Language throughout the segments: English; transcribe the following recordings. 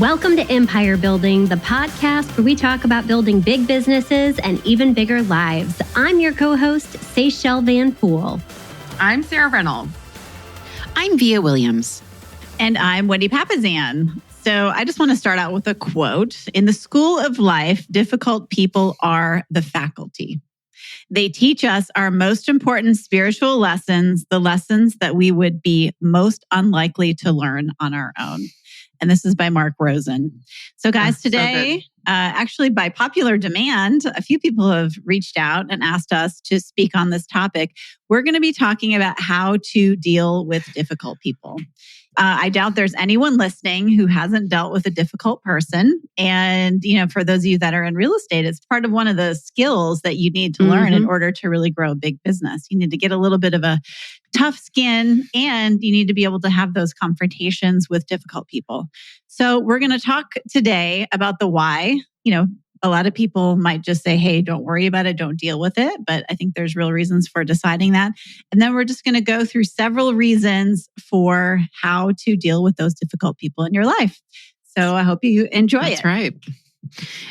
Welcome to Empire Building, the podcast where we talk about building big businesses and even bigger lives. I'm your co-host, Seychelle Van Poole. I'm Sarah Reynolds. I'm Via Williams. And I'm Wendy Papazan. So I just want to start out with a quote. In the school of life, difficult people are the faculty. They teach us our most important spiritual lessons, the lessons that we would be most unlikely to learn on our own. And this is by Mark Rosen. So guys, today, actually by popular demand, a few people have reached out and asked us to speak on this topic. We're going to be talking about how to deal with difficult people. I doubt there's anyone listening who hasn't dealt with a difficult person. And, for those of you that are in real estate, it's part of one of the skills that you need to learn in order to really grow a big business. You need to get a little bit of a tough skin, and you need to be able to have those confrontations with difficult people. So we're going to talk today about the why. A lot of people might just say, hey, don't worry about it, don't deal with it. But I think there's real reasons for deciding that. And then we're just going to go through several reasons for how to deal with those difficult people in your life. So I hope you enjoy it. That's right.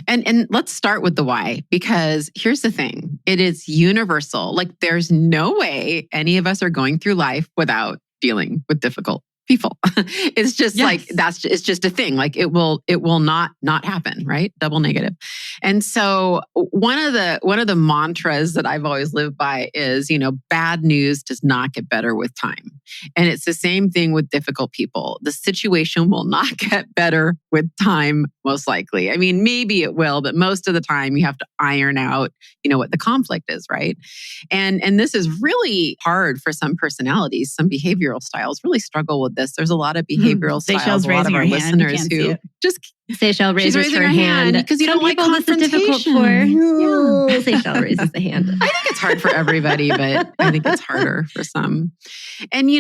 And let's start with the why, because here's the thing. It is universal. Like there's no way any of us are going through life without dealing with difficult people. It's just like, it's just a thing. Like it will not happen, right? Double negative. And so one of the mantras that I've always lived by is, bad news does not get better with time. And it's the same thing with difficult people. The situation will not get better with time, most likely. I mean, maybe it will, but most of the time you have to iron out, what the conflict is, right? And this is really hard for some personalities. Some behavioral styles really struggle with this. There's a lot of behavioral styles. A lot of our listeners who just Seychelle raises her hand because you don't like confrontation. This is difficult for. Yeah. Seychelle raises the hand. I think it's hard for everybody, but I think it's harder for some. And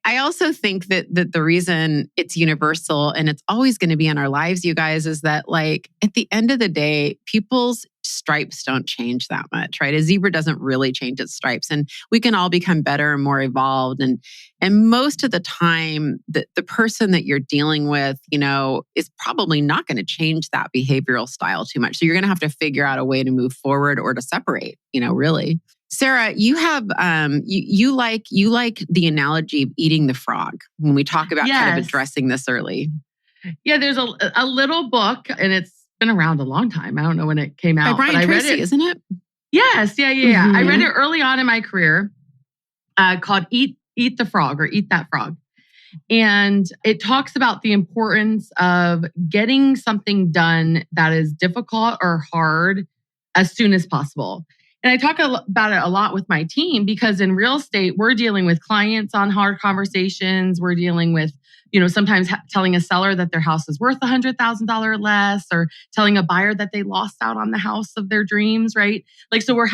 I also think that the reason it's universal and it's always going to be in our lives, you guys, is that like at the end of the day, people's stripes don't change that much, right? A zebra doesn't really change its stripes, and we can all become better and more evolved. And most of the time, the person that you're dealing with, is probably not going to change that behavioral style too much. So you're going to have to figure out a way to move forward or to separate, really. Sarah, you have you like the analogy of eating the frog when we talk about kind of addressing this early. Yeah, there's a little book, and it's been around a long time. I don't know when it came out, by Brian but I Tracy, read it. Isn't it? Yes, yeah. Mm-hmm. I read it early on in my career, called "Eat the Frog" or "Eat That Frog," and it talks about the importance of getting something done that is difficult or hard as soon as possible. And I talk about it a lot with my team because in real estate, we're dealing with clients on hard conversations. We're dealing with, sometimes telling a seller that their house is worth $100,000 less, or telling a buyer that they lost out on the house of their dreams, right? Like, so we're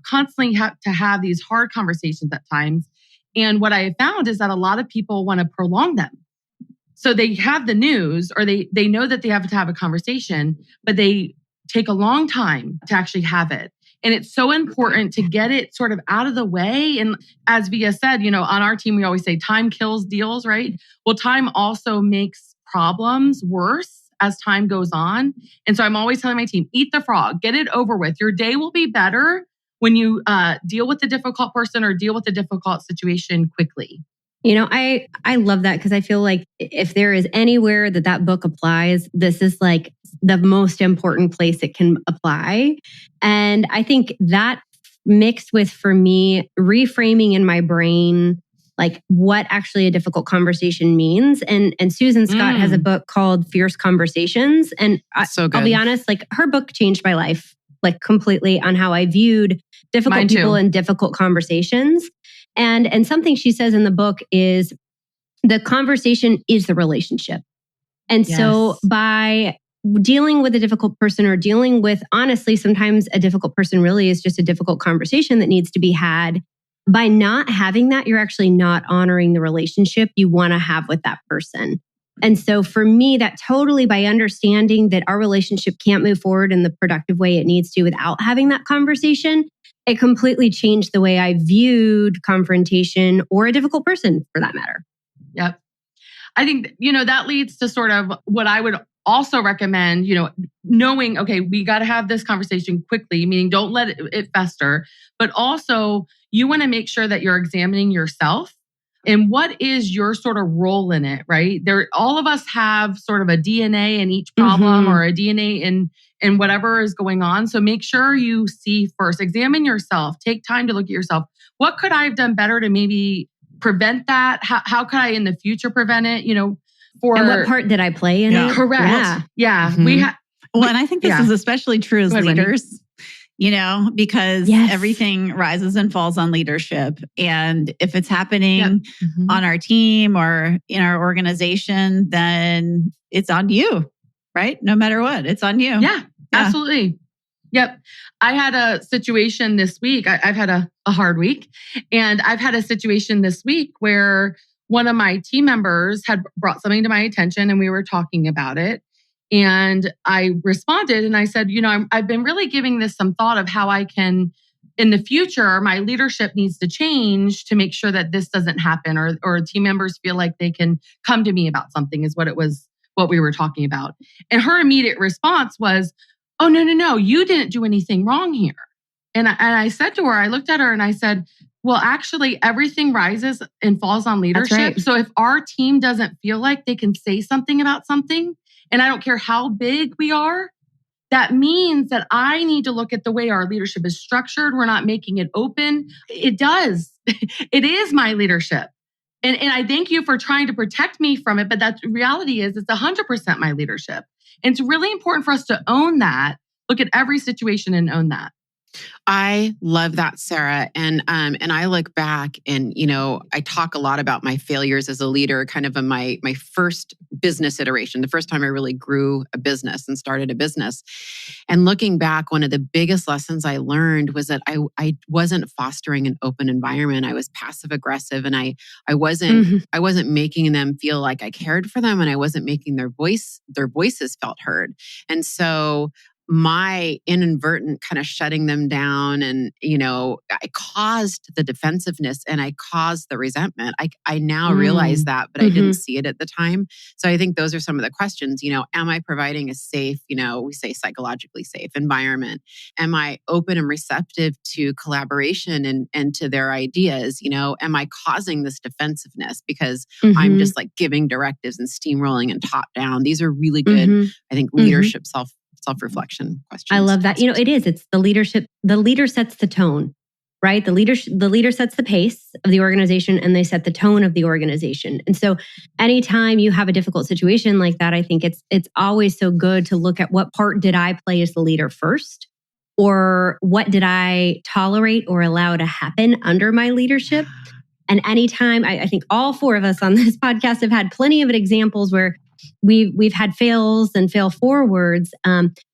constantly to have these hard conversations at times. And what I have found is that a lot of people want to prolong them. So they have the news, or they know that they have to have a conversation, but they take a long time to actually have it. And it's so important to get it sort of out of the way. And as Via said, on our team, we always say time kills deals, right? Well, time also makes problems worse as time goes on. And so I'm always telling my team, eat the frog, get it over with. Your day will be better when you deal with the difficult person or deal with the difficult situation quickly. I love that because I feel like if there is anywhere that book applies, this is like the most important place it can apply. And I think that mixed with, for me, reframing in my brain, like what actually a difficult conversation means. And Susan Scott has a book called Fierce Conversations. And I'll be honest, like her book changed my life, like completely on how I viewed difficult people and difficult conversations. And something she says in the book is the conversation is the relationship. And so by dealing with a difficult person or dealing with, honestly, sometimes a difficult person really is just a difficult conversation that needs to be had. By not having that, you're actually not honoring the relationship you want to have with that person. And so for me, that totally, by understanding that our relationship can't move forward in the productive way it needs to without having that conversation, it completely changed the way I viewed confrontation or a difficult person for that matter. Yep. I think, that leads to sort of what I would also recommend, knowing, okay, we got to have this conversation quickly, meaning don't let it fester, but also you want to make sure that you're examining yourself and what is your sort of role in it, right? All of us have sort of a DNA in each problem or a DNA in whatever is going on. So make sure you see first, examine yourself, take time to look at yourself. What could I have done better to maybe prevent that? How could I in the future prevent it? And what part did I play in it? Correct. Yeah. And I think this is especially true as leaders, because everything rises and falls on leadership. And if it's happening on our team or in our organization, then it's on you, right? No matter what, it's on you. Yeah, absolutely. Yep. I had a situation this week. I've had a hard week. And I've had a situation this week where one of my team members had brought something to my attention and we were talking about it. And I responded and I said, I've been really giving this some thought of how I can, in the future, my leadership needs to change to make sure that this doesn't happen or team members feel like they can come to me about something is what we were talking about. And her immediate response was, oh, no, you didn't do anything wrong here. And I said to her, I looked at her and I said, well, actually, everything rises and falls on leadership. Right. So if our team doesn't feel like they can say something about something, and I don't care how big we are, that means that I need to look at the way our leadership is structured. We're not making it open. It does. It is my leadership. And I thank you for trying to protect me from it. But that reality is it's 100% my leadership. And it's really important for us to own that, look at every situation and own that. I love that, Sarah. And I look back and, I talk a lot about my failures as a leader, kind of in my first business iteration, the first time I really grew a business and started a business. And looking back, one of the biggest lessons I learned was that I wasn't fostering an open environment. I was passive aggressive and I wasn't making them feel like I cared for them and I wasn't making their voices felt heard. And so my inadvertent kind of shutting them down and, I caused the defensiveness and I caused the resentment. I now realize that, but I didn't see it at the time. So I think those are some of the questions, am I providing a safe, we say psychologically safe environment? Am I open and receptive to collaboration and to their ideas? Am I causing this defensiveness because I'm just like giving directives and steamrolling and top down? These are really good, I think, leadership self-reflection questions. I love that. It is. It's the leadership. The leader sets the tone, right? The leader sets the pace of the organization and they set the tone of the organization. And so anytime you have a difficult situation like that, I think it's always so good to look at what part did I play as the leader first, or what did I tolerate or allow to happen under my leadership? And anytime, I think all four of us on this podcast have had plenty of examples where we've had fails and fail forwards.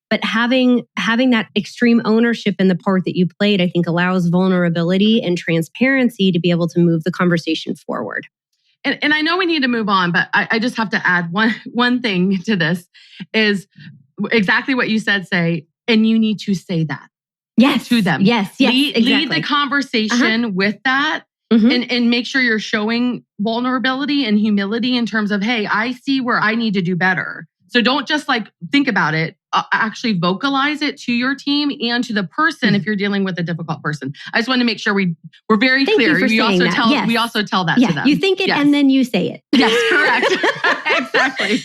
But having that extreme ownership in the part that you played, I think allows vulnerability and transparency to be able to move the conversation forward. And I know we need to move on, but I just have to add one thing to this is exactly what you said, and you need to say that. Yes. To them. Yes. Exactly. Lead the conversation with that. And make sure you're showing vulnerability and humility in terms of, hey, I see where I need to do better. So don't just think about it, actually vocalize it to your team and to the person if you're dealing with a difficult person. I just want to make sure we're very clear. We also tell that to them. You think it and then you say it. Yes, correct. Exactly.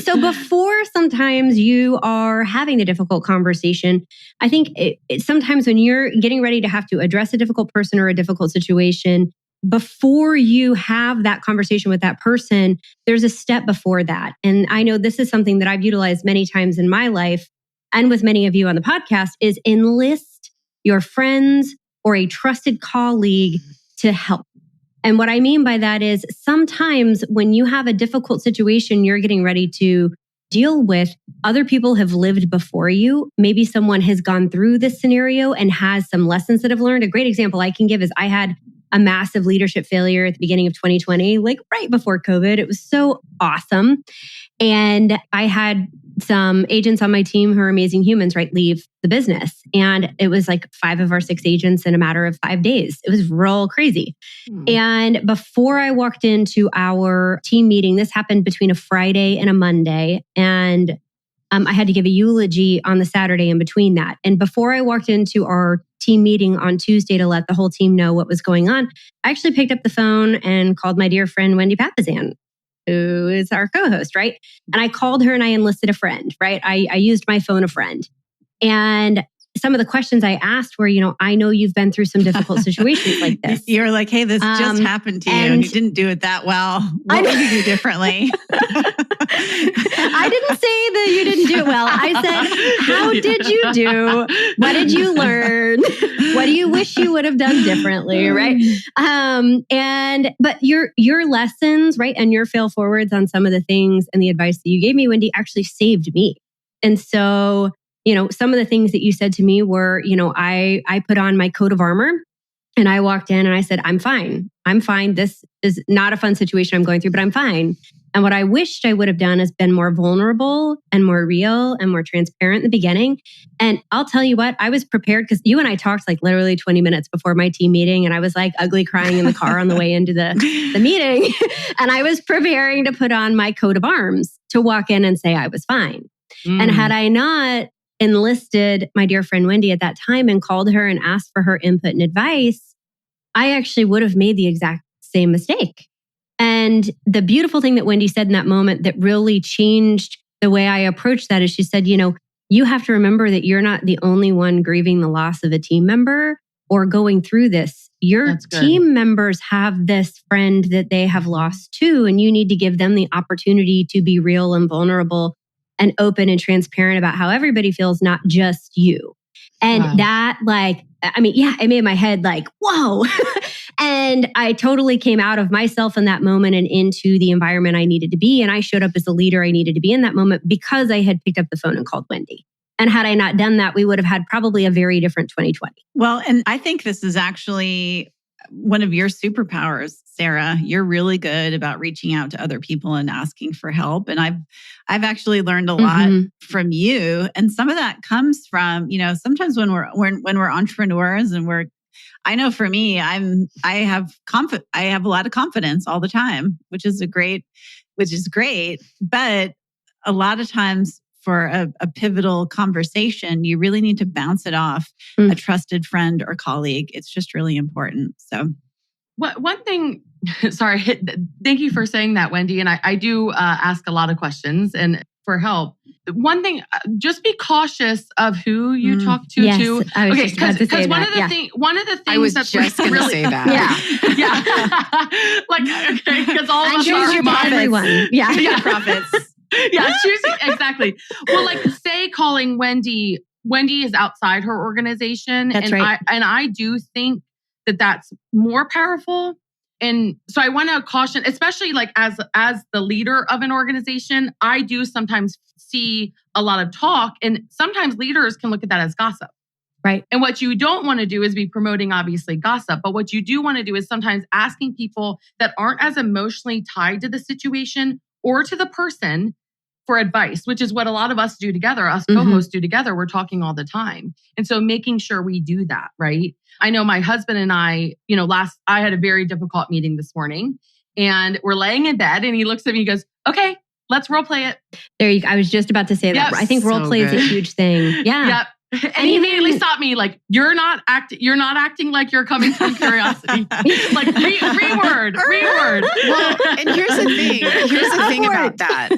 So before sometimes you are having the difficult conversation, I think sometimes when you're getting ready to have to address a difficult person or a difficult situation, before you have that conversation with that person, there's a step before that. And I know this is something that I've utilized many times in my life and with many of you on the podcast is enlist your friends or a trusted colleague to help. And what I mean by that is sometimes when you have a difficult situation you're getting ready to deal with, other people have lived before you. Maybe someone has gone through this scenario and has some lessons that have learned. A great example I can give is I had a massive leadership failure at the beginning of 2020, right before COVID. It was so awesome. And I had some agents on my team who are amazing humans, right, leave the business. And it was like 5 of our 6 agents in a matter of 5 days. It was real crazy. And before I walked into our team meeting, this happened between a Friday and a Monday. And I had to give a eulogy on the Saturday in between that. And before I walked into our team meeting on Tuesday to let the whole team know what was going on, I actually picked up the phone and called my dear friend, Wendy Papazan, who is our co-host, right? And I called her and I enlisted a friend, right? I used my phone a friend. And some of the questions I asked were, I know you've been through some difficult situations like this. You're like, hey, this just happened to you and you didn't do it that well. What would you do differently? I didn't say that you didn't do it well. I said, how did you do? What did you learn? What do you wish you would have done differently, right? But your lessons, right, and your fail forwards on some of the things and the advice that you gave me, Wendy, actually saved me. And so, some of the things that you said to me were, I put on my coat of armor and I walked in and I said, I'm fine. I'm fine. This is not a fun situation I'm going through, but I'm fine. And what I wished I would have done is been more vulnerable and more real and more transparent in the beginning. And I'll tell you what, I was prepared because you and I talked like literally 20 minutes before my team meeting. And I was like ugly crying in the car on the way into the meeting. And I was preparing to put on my coat of arms to walk in and say I was fine. And had I not enlisted my dear friend Wendy at that time and called her and asked for her input and advice, I actually would have made the exact same mistake. And the beautiful thing that Wendy said in that moment that really changed the way I approached that is she said, you have to remember that you're not the only one grieving the loss of a team member or going through this. Your team members have this friend that they have lost too, and you need to give them the opportunity to be real and vulnerable and open and transparent about how everybody feels, not just you. And that it made my head like, whoa. And I totally came out of myself in that moment and into the environment I needed to be. And I showed up as the leader I needed to be in that moment because I had picked up the phone and called Wendy. And had I not done that, we would have had probably a very different 2020. Well, and I think this is actually one of your superpowers, Sarah. You're really good about reaching out to other people and asking for help. And I've actually learned a lot from you. And some of that comes from, sometimes when we're entrepreneurs and I know for me, I have a lot of confidence all the time, which is great. But a lot of times for a pivotal conversation, you really need to bounce it off a trusted friend or colleague. It's just really important. So one thing, sorry, thank you for saying that, Wendy. And I do ask a lot of questions and for help. One thing, just be cautious of who you talk to. Yes, I was just about to say one that. One of the things I was just going to say that. Because all of us choose your everyone. Yeah, profits. Yeah, choosing exactly. Well, say calling Wendy is outside her organization. That's right. I do think that that's more powerful. And so I want to caution, especially as the leader of an organization, I do sometimes see a lot of talk, and sometimes leaders can look at that as gossip. Right. And what you don't want to do is be promoting obviously gossip, but what you do want to do is sometimes asking people that aren't as emotionally tied to the situation or to the person for advice, which is what a lot of us do together, us co-hosts do together. We're talking all the time. And so making sure we do that, right? I know my husband and I, I had a very difficult meeting this morning and we're laying in bed and he looks at me and goes, okay, let's role play it. There you go. I was just about to say that. Yep. I think role play is a huge thing. Yeah. Yep. And he immediately stopped me you're not acting like you're coming from curiosity. Reword. Well, and here's the thing about that.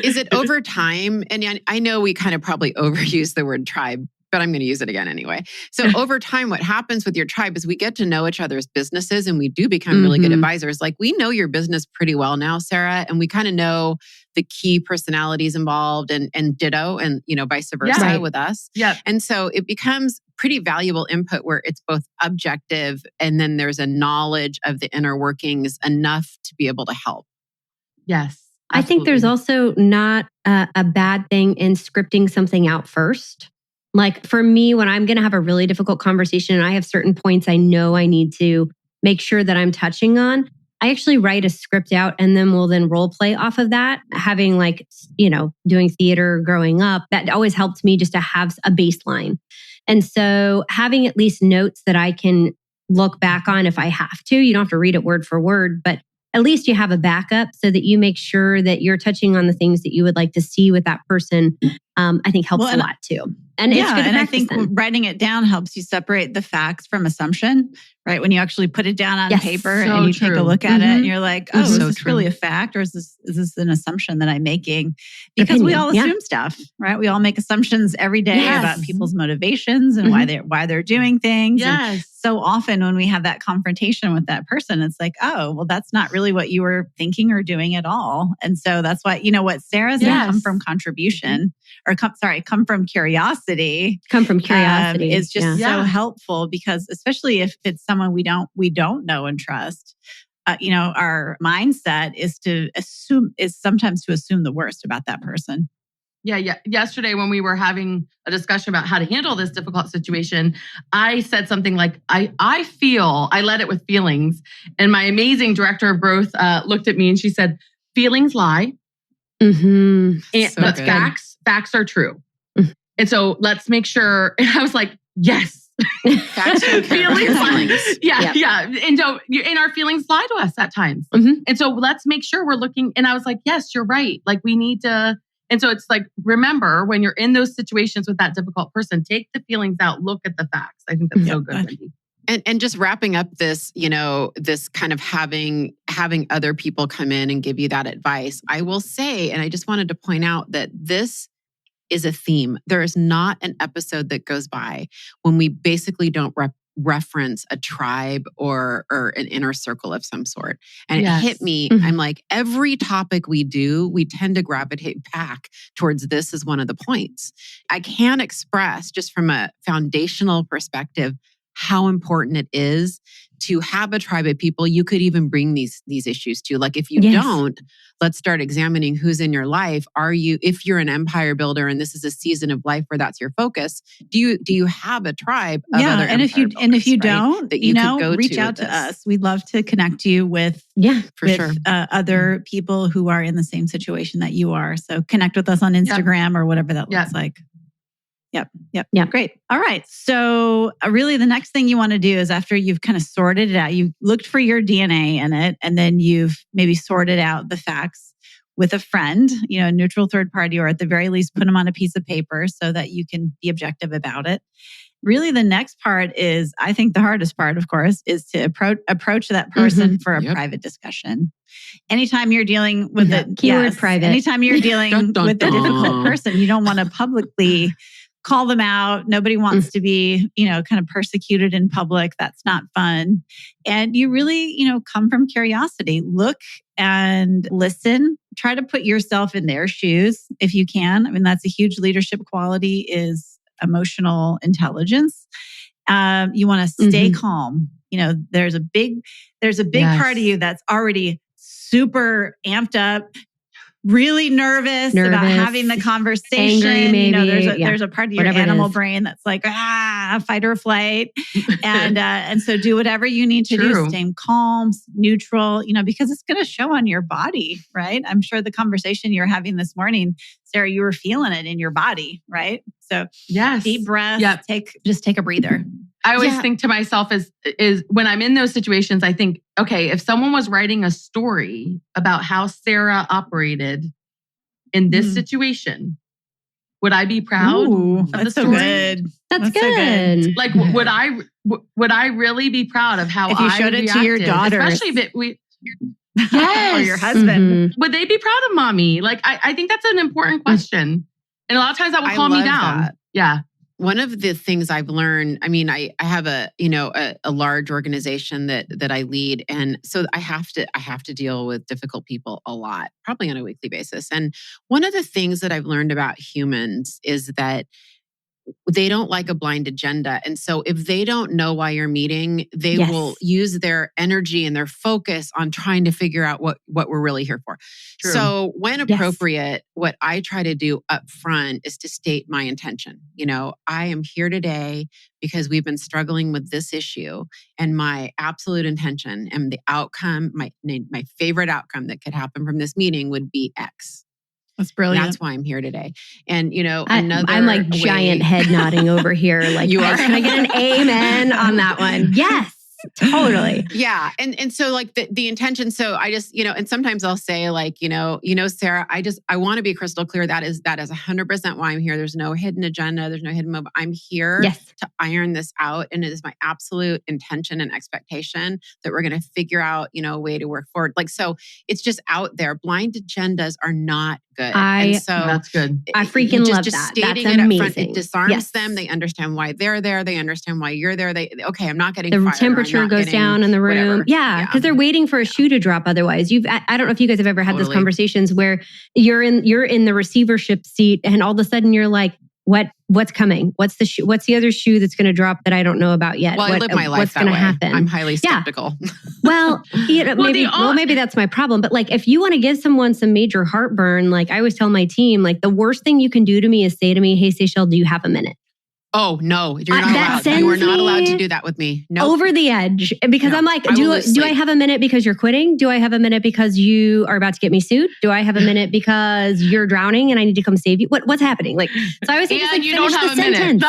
Is it over time? And I know we kind of probably overuse the word tribe, but I'm going to use it again anyway. So over time, what happens with your tribe is we get to know each other's businesses and we do become really good advisors. We know your business pretty well now, Sarah, and we kind of know the key personalities involved and ditto and, vice versa with us. Yeah. And so it becomes pretty valuable input where it's both objective and then there's a knowledge of the inner workings enough to be able to help. Yes. Absolutely. I think there's also not a bad thing in scripting something out first. For me, when I'm going to have a really difficult conversation and I have certain points I know I need to make sure that I'm touching on, I actually write a script out and then we'll then role play off of that. Having like, doing theater growing up, that always helped me just to have a baseline. And so having at least notes that I can look back on if I have to, you don't have to read it word for word, but at least you have a backup so that you make sure that you're touching on the things that you would like to see with that person. I think helps a lot too. And it's good to I think writing it down helps you separate the facts from assumption, right? When you actually put it down on paper and you take a look at it and you're like, oh, is this really a fact or is this an assumption that I'm making? Because we all assume stuff, right? We all make assumptions every day about people's motivations and why they're doing things. Yes. And so often when we have that confrontation with that person, it's like, oh, well, that's not really what you were thinking or doing at all. And so that's why, what Sarah said, come from contribution or come from curiosity. Come from curiosity is just so helpful because especially if it's someone we don't know and trust, our mindset is sometimes to assume the worst about that person. Yeah. Yesterday, when we were having a discussion about how to handle this difficult situation, I said something like, I led it with feelings. And my amazing director of growth looked at me and she said, feelings lie. Mm-hmm. But facts are true. And so let's make sure. And I was like, yes. Facts are feelings. Yeah. And our feelings lie to us at times. Mm-hmm. And so let's make sure we're looking. And I was like, yes, you're right. Like we need to. And so it's like, remember when you're in those situations with that difficult person, take the feelings out, look at the facts. I think that's so good, Wendy. And just wrapping up this, this kind of having other people come in and give you that advice. I will say, and I just wanted to point out that this is a theme. There is not an episode that goes by when we basically don't reference a tribe or an inner circle of some sort. And it hit me. I'm like, every topic we do, we tend to gravitate back towards this as one of the points. I can't express just from a foundational perspective how important it is to have a tribe of people you could even bring these issues to. Like if you don't, let's start examining who's in your life. If you're an empire builder and this is a season of life where that's your focus, do you have a tribe of other and if you don't, that you could go reach out to us. We'd love to connect you with other people who are in the same situation that you are. So connect with us on Instagram or whatever that looks like. Yep. Great. All right. So really the next thing you want to do is after you've kind of sorted it out, you looked for your DNA in it, and then you've maybe sorted out the facts with a friend, a neutral third party, or at the very least put them on a piece of paper so that you can be objective about it. Really the next part is, I think the hardest part, of course, is to approach that person for a private discussion. Anytime you're dealing with private. Anytime you're dealing with a difficult person, you don't want to publicly call them out. Nobody wants to be, kind of persecuted in public. That's not fun. And you really, come from curiosity. Look and listen. Try to put yourself in their shoes if you can. I mean, that's a huge leadership quality is emotional intelligence. You want to stay calm. There's a big part of you that's already super amped up, really nervous about having the conversation. Angry, maybe. There's a part of your animal brain that's like, fight or flight. And so do whatever you need to do. Stay calm, neutral, because it's going to show on your body, right? I'm sure the conversation you're having this morning, Sarah, you were feeling it in your body, right? So deep breath, just take a breather. I always think to myself is when I'm in those situations, I think, okay, if someone was writing a story about how Sarah operated in this situation, would I be proud of the story? Good. That's good. So good. Like, would I really be proud of how if you showed it to your daughter, especially if we, or your husband? Would they be proud of mommy? Like, I think that's an important question, and a lot of times that will calm me down. That. Yeah. One of the things I've learned, I have a large organization that I lead. And so I have to deal with difficult people a lot, probably on a weekly basis. And one of the things that I've learned about humans is that they don't like a blind agenda. And so if they don't know why you're meeting, they Yes. will use their energy and their focus on trying to figure out what we're really here for. True. So when Yes. appropriate, what I try to do up front is to state my intention. I am here today because we've been struggling with this issue, and my absolute intention and the outcome, my favorite outcome that could happen from this meeting would be X. That's brilliant. That's why I'm here today. And I'm like giant head nodding over here. Like, You are. Can I get an amen on that one? Yes, totally. Yeah. And so like the intention. So I just, and sometimes I'll say like, Sarah, I want to be crystal clear. That is 100% why I'm here. There's no hidden agenda. There's no hidden motive. I'm here to iron this out. And it is my absolute intention and expectation that we're going to figure out, a way to work forward. Like, so it's just out there. Blind agendas are not good. That's good. I freaking love just that. Stating That's it amazing. up front, it disarms them. They understand why they're there. They understand why you're there. Okay, I'm not getting the fired. temperature goes down in the room. Whatever. Yeah, because they're waiting for a shoe to drop. Otherwise, I don't know if you guys have ever had those conversations where you're in the receivership seat, and all of a sudden you're like, what's coming? What's the shoe? What's the other shoe that's going to drop that I don't know about yet? Well, I live my life what's that going to way. happen? I'm highly skeptical. Well, maybe that's my problem. But like, if you want to give someone some major heartburn, like I always tell my team, like the worst thing you can do to me is say to me, "Hey, Seychelle, do you have a minute?" Oh no, you're not allowed. You are not allowed to do that with me. No, over the edge, because I'm like, do I have a minute because you're quitting? Do I have a minute because you are about to get me sued? Do I have a minute because you're drowning and I need to come save you? What's happening? Like, so I always say, just like, finish the sentence.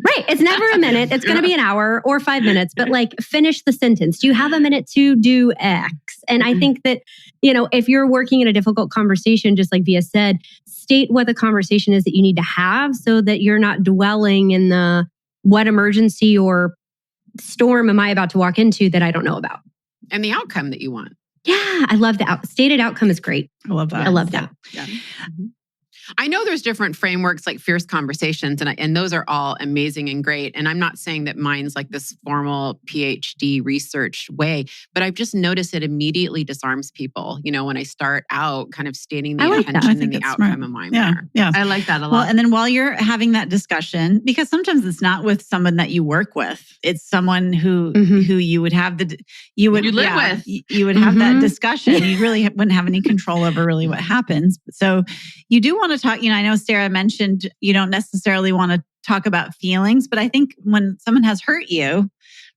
Right. It's never a minute. It's going to be an hour or 5 minutes, but like finish the sentence. Do you have a minute to do X? And I think that, if you're working in a difficult conversation, just like Via said, state what the conversation is that you need to have so that you're not dwelling in the what emergency or storm am I about to walk into that I don't know about. And the outcome that you want. Yeah, I love the stated outcome is great. I love that. I love that. Yeah. Mm-hmm. I know there's different frameworks like Fierce Conversations, and those are all amazing and great. And I'm not saying that mine's like this formal PhD research way, but I've just noticed it immediately disarms people, when I start out kind of stating the intention and the outcome of my matter. Yeah. I like that a lot. Well, and then while you're having that discussion, because sometimes it's not with someone that you work with, it's someone who you would have with. You would have that discussion. You really wouldn't have any control over really what happens. So you do want to talk, I know Sarah mentioned you don't necessarily want to talk about feelings, but I think when someone has hurt you,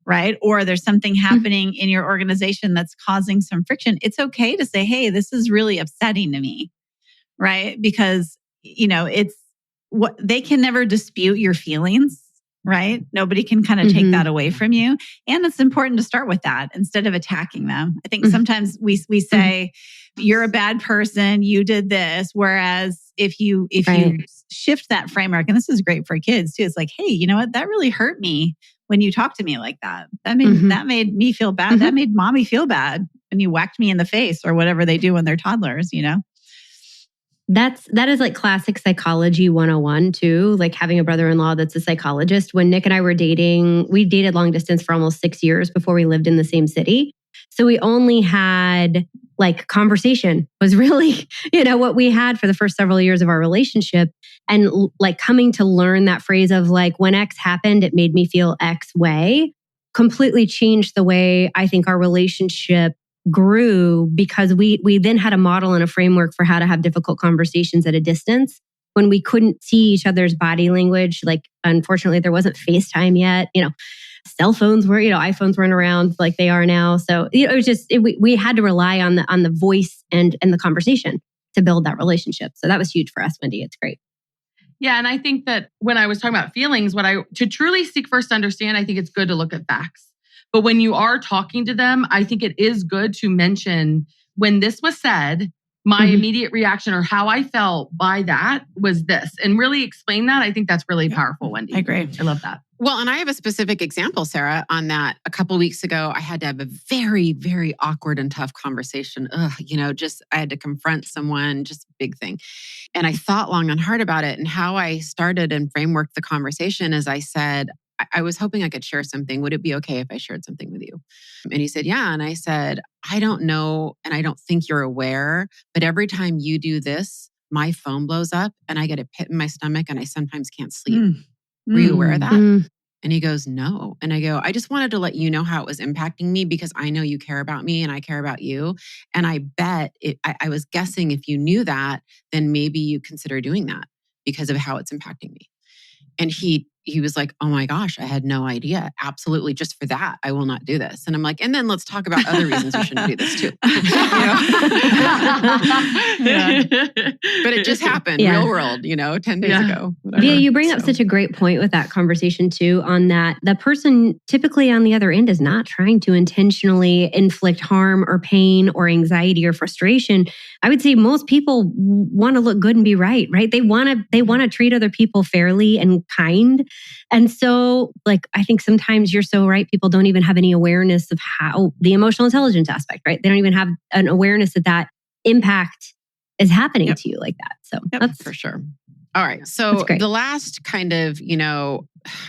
right? Or there's something happening in your organization that's causing some friction, it's okay to say, hey, this is really upsetting to me, right? Because, it's what they can never dispute your feelings, right? Nobody can kind of take that away from you. And it's important to start with that instead of attacking them. I think sometimes we say, you're a bad person, you did this. Whereas if you shift that framework, and this is great for kids too, it's like, hey, you know what? That really hurt me when you talked to me like that. That made me feel bad. That made mommy feel bad when you whacked me in the face or whatever they do when they're toddlers, That is like classic psychology 101 too, like having a brother-in-law that's a psychologist. When Nick and I were dating, we dated long distance for almost 6 years before we lived in the same city. So we only had like conversation was really, what we had for the first several years of our relationship. And like coming to learn that phrase of like, when X happened, it made me feel X way, completely changed the way I think our relationship grew, because we then had a model and a framework for how to have difficult conversations at a distance when we couldn't see each other's body language. Like, unfortunately, there wasn't FaceTime yet. Cell phones were, iPhones weren't around like they are now. So it was just we had to rely on the voice and the conversation to build that relationship. So that was huge for us, Wendy. It's great. Yeah, and I think that when I was talking about feelings, to truly seek first to understand, I think it's good to look at facts. But when you are talking to them, I think it is good to mention when this was said, my immediate reaction or how I felt by that was this, and really explain that. I think that's really powerful, Wendy. I agree. I love that. Well, and I have a specific example, Sarah, on that. A couple of weeks ago, I had to have a very, very awkward and tough conversation. I had to confront someone, just a big thing. And I thought long and hard about it. And how I started and frameworked the conversation is I said, I was hoping I could share something. Would it be okay if I shared something with you? And he said, yeah. And I said, I don't know, and I don't think you're aware, but every time you do this, my phone blows up and I get a pit in my stomach and I sometimes can't sleep. Were you aware of that? Mm. And he goes, no. And I go, I just wanted to let you know how it was impacting me because I know you care about me and I care about you. And I bet I was guessing if you knew that, then maybe you consider doing that because of how it's impacting me. And he was like, oh my gosh, I had no idea. Absolutely. Just for that, I will not do this. And I'm like, and then let's talk about other reasons you shouldn't do this too. But it just happened, real world, 10 days ago. Whatever. Yeah, you bring up such a great point with that conversation too, on that the person typically on the other end is not trying to intentionally inflict harm or pain or anxiety or frustration. I would say most people want to look good and be right? They want to treat other people fairly and kind. And so, I think sometimes you're so right. People don't even have any awareness of how the emotional intelligence aspect, right? They don't even have an awareness that impact is happening to you like that. So that's for sure. All right. So the last kind of,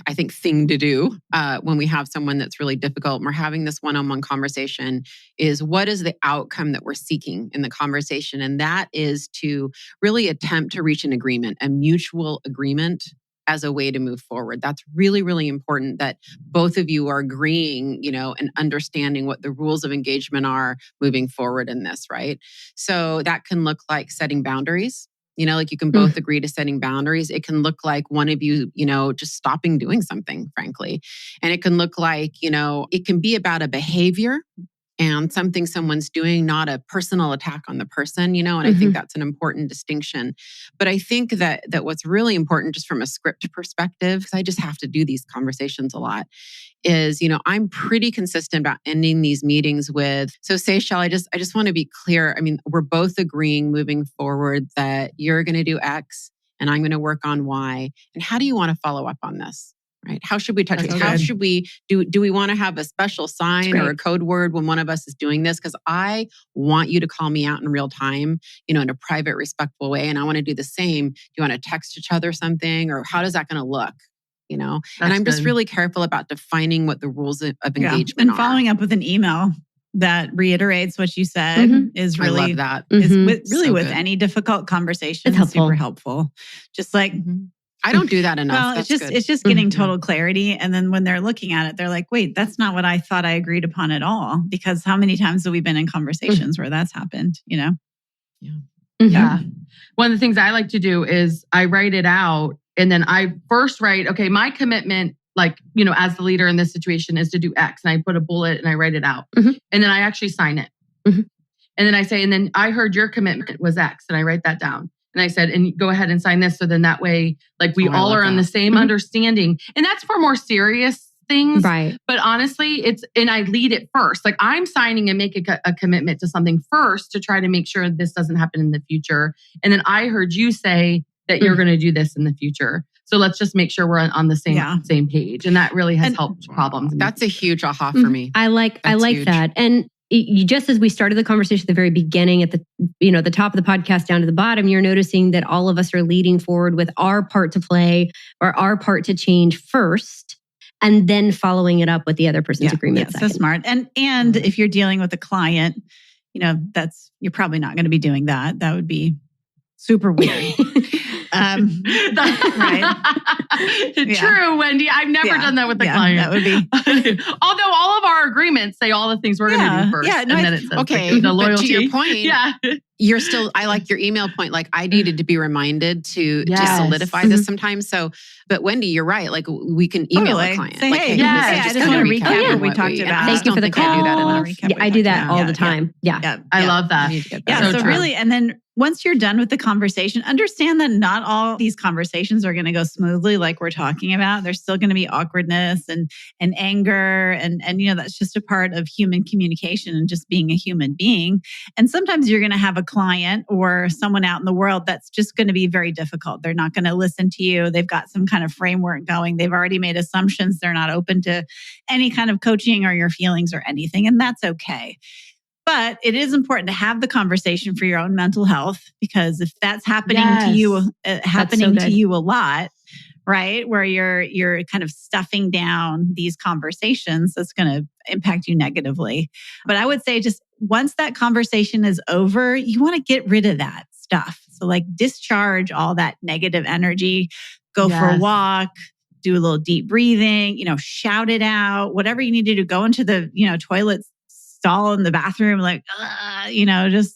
I think thing to do when we have someone that's really difficult and we're having this one-on-one conversation is what is the outcome that we're seeking in the conversation? And that is to really attempt to reach an agreement, a mutual agreement as a way to move forward. That's really, really important that both of you are agreeing, and understanding what the rules of engagement are moving forward in this, right? So that can look like setting boundaries. You can both agree to setting boundaries. It can look like one of you, just stopping doing something, frankly. And it can look like, it can be about a behavior and something someone's doing, not a personal attack on the person, and I think that's an important distinction. But I think that what's really important just from a script perspective, because I just have to do these conversations a lot, is, I'm pretty consistent about ending these meetings with, so Seychelle, I just want to be clear. I mean, we're both agreeing moving forward that you're going to do X and I'm going to work on Y. And how do you want to follow up on this? Right? How should we touch it? How should we do we want to have a special sign or a code word when one of us is doing this? Because I want you to call me out in real time, in a private, respectful way. And I want to do the same. Do you want to text each other something? Or how is that going to look? And I'm just really careful about defining what the rules of engagement and are. following up with an email that reiterates what you said is really, I love that. Is with any difficult conversation, it's super helpful. Just like, I don't do that enough. Well, it's just getting total clarity. And then when they're looking at it, they're like, wait, that's not what I thought I agreed upon at all. Because how many times have we been in conversations where that's happened, Yeah. One of the things I like to do is I write it out and then I first write, okay, my commitment, as the leader in this situation is to do X. And I put a bullet and I write it out. And then I actually sign it. And then I say, and then I heard your commitment was X. And I write that down. And I said, and go ahead and sign this. So then that way, we all are on the same understanding. And that's for more serious things. Right. But honestly, and I lead it first. I'm signing and make a commitment to something first to try to make sure this doesn't happen in the future. And then I heard you say that you're going to do this in the future. So let's just make sure we're on the same page. And that really has helped problems. That's a huge aha for me. I like that. And you, just as we started the conversation at the very beginning, at the the top of the podcast down to the bottom, you're noticing that all of us are leading forward with our part to play or our part to change first, and then following it up with the other person's agreement. So smart. And if you're dealing with a client, you're probably not going to be doing that. That would be super weird. Right. True, Wendy. I've never done that with a client. That would be. Although all of our agreements say all the things we're going to do first. Yeah, no, and then it says the loyalty. But to your point, you're still, I like your email point. I needed to be reminded to solidify this sometimes. So, but Wendy, you're right. We can email a client. Say, hey, I just want to recap what we talked about. Thank you for the call. I do that all the time. I love that. So really, and then once you're done with the conversation, understand that not all these conversations are going to go smoothly like we're talking about. There's still going to be awkwardness and anger. And that's just a part of human communication and just being a human being. And sometimes you're going to have a client or someone out in the world that's just going to be very difficult. They're not going to listen to you. They've got some kind of framework going. They've already made assumptions. They're not open to any kind of coaching or your feelings or anything. And that's okay. But it is important to have the conversation for your own mental health, because if that's happening to you, to you a lot, right? Where you're kind of stuffing down these conversations, that's going to impact you negatively. But I would say just once that conversation is over, you want to get rid of that stuff. So discharge all that negative energy, go for a walk, do a little deep breathing, shout it out, whatever you need to do, go into the, toilet stall in the bathroom, like, just.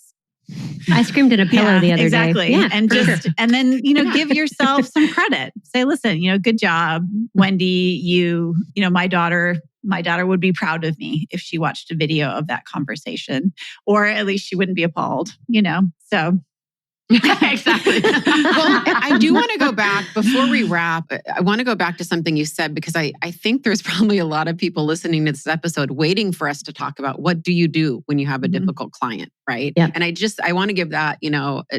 I screamed in a pillow the other day. Yeah, and and then, give yourself some credit. Say, listen, good job, Wendy. My daughter would be proud of me if she watched a video of that conversation, or at least she wouldn't be appalled, so. Exactly. Well, I do want to go back before we wrap. I want to go back to something you said, because I think there's probably a lot of people listening to this episode waiting for us to talk about what do you do when you have a difficult client, right? Yeah. And I want to give that,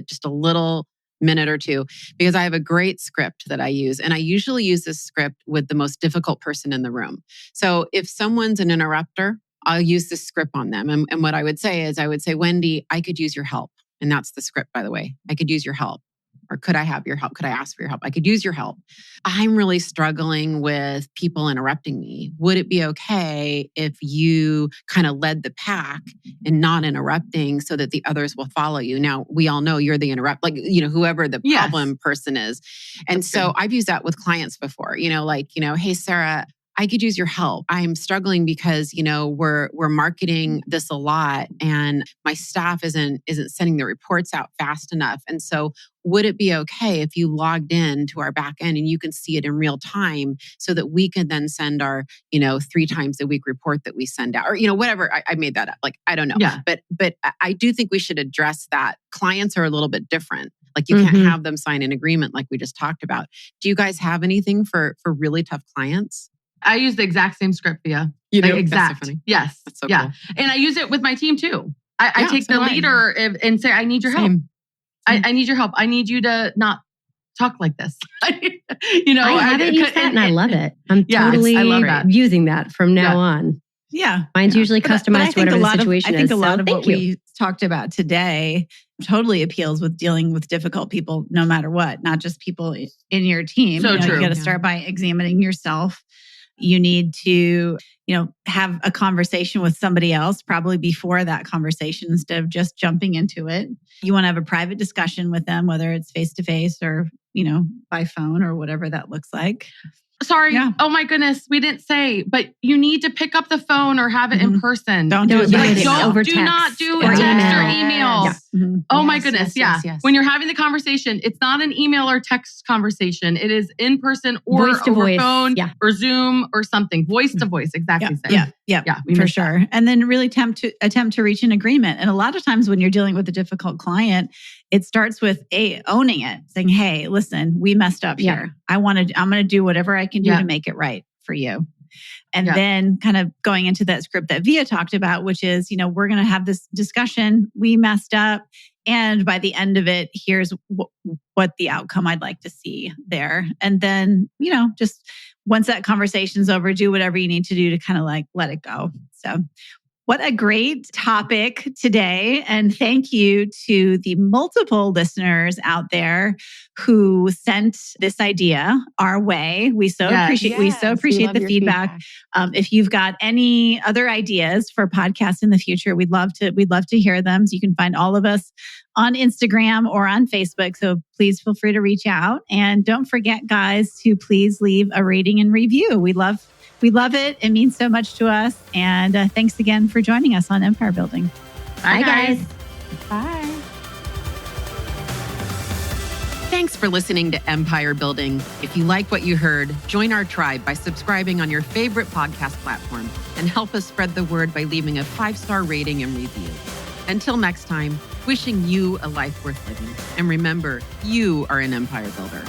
just a little minute or two, because I have a great script that I use. And I usually use this script with the most difficult person in the room. So if someone's an interrupter, I'll use this script on them. And what I would say, Wendy, I could use your help. And that's the script, by the way. I could use your help. Or could I have your help? Could I ask for your help? I could use your help. I'm really struggling with people interrupting me. Would it be okay if you kind of led the pack and not interrupting so that the others will follow you? Now, we all know you're the whoever the problem person is. And that's so good. I've used that with clients before, hey, Sarah, I could use your help. I'm struggling because, we're marketing this a lot and my staff isn't sending the reports out fast enough. And so would it be okay if you logged in to our back end and you can see it in real time so that we can then send our, 3 times a week report that we send out, or, whatever. I made that up. Like, I don't know. Yeah. But I do think we should address that. Clients are a little bit different. Like you can't have them sign an agreement like we just talked about. Do you guys have anything for really tough clients? I use the exact same script, Via. You do? Exact. That's so funny. Yes. That's so cool. And I use it with my team too. I take the leader and say, I need your help. I need your help. I need you to not talk like this. I haven't used that and I love it. I'm totally using that from now on. Yeah. Mine's usually customized to whatever the situation is. I think a lot of what we talked about today totally appeals with dealing with difficult people, no matter what, not just people in your team. So true. You got to start by examining yourself. You need to, have a conversation with somebody else probably before that conversation instead of just jumping into it. You want to have a private discussion with them, whether it's face-to-face or, by phone or whatever that looks like. Sorry. Yeah. Oh my goodness. We didn't say, but you need to pick up the phone or have it in person. Don't do it over text. Do not do text or email. Yes. Oh my goodness. Yes. When you're having the conversation, it's not an email or text conversation. It is in person or over phone or Zoom or something. Voice to voice. Exactly. Yeah, for sure. That. And then really attempt to reach an agreement. And a lot of times when you're dealing with a difficult client, it starts with owning it, saying, "Hey, listen, we messed up here. I'm going to do whatever I can do to make it right for you." And then kind of going into that script that Via talked about, which is, we're going to have this discussion. We messed up. And by the end of it, here's what the outcome I'd like to see there. And then, just once that conversation's over, do whatever you need to do to kind of like let it go. So what a great topic today. And thank you to the multiple listeners out there who sent this idea our way. We so appreciate the feedback. If you've got any other ideas for podcasts in the future, we'd love to hear them. So you can find all of us on Instagram or on Facebook. So please feel free to reach out. And don't forget, guys, to please leave a rating and review. We love it. It means so much to us. And thanks again for joining us on Empire Building. Bye, guys. Bye. Thanks for listening to Empire Building. If you like what you heard, join our tribe by subscribing on your favorite podcast platform and help us spread the word by leaving a 5-star rating and review. Until next time, wishing you a life worth living. And remember, you are an empire builder.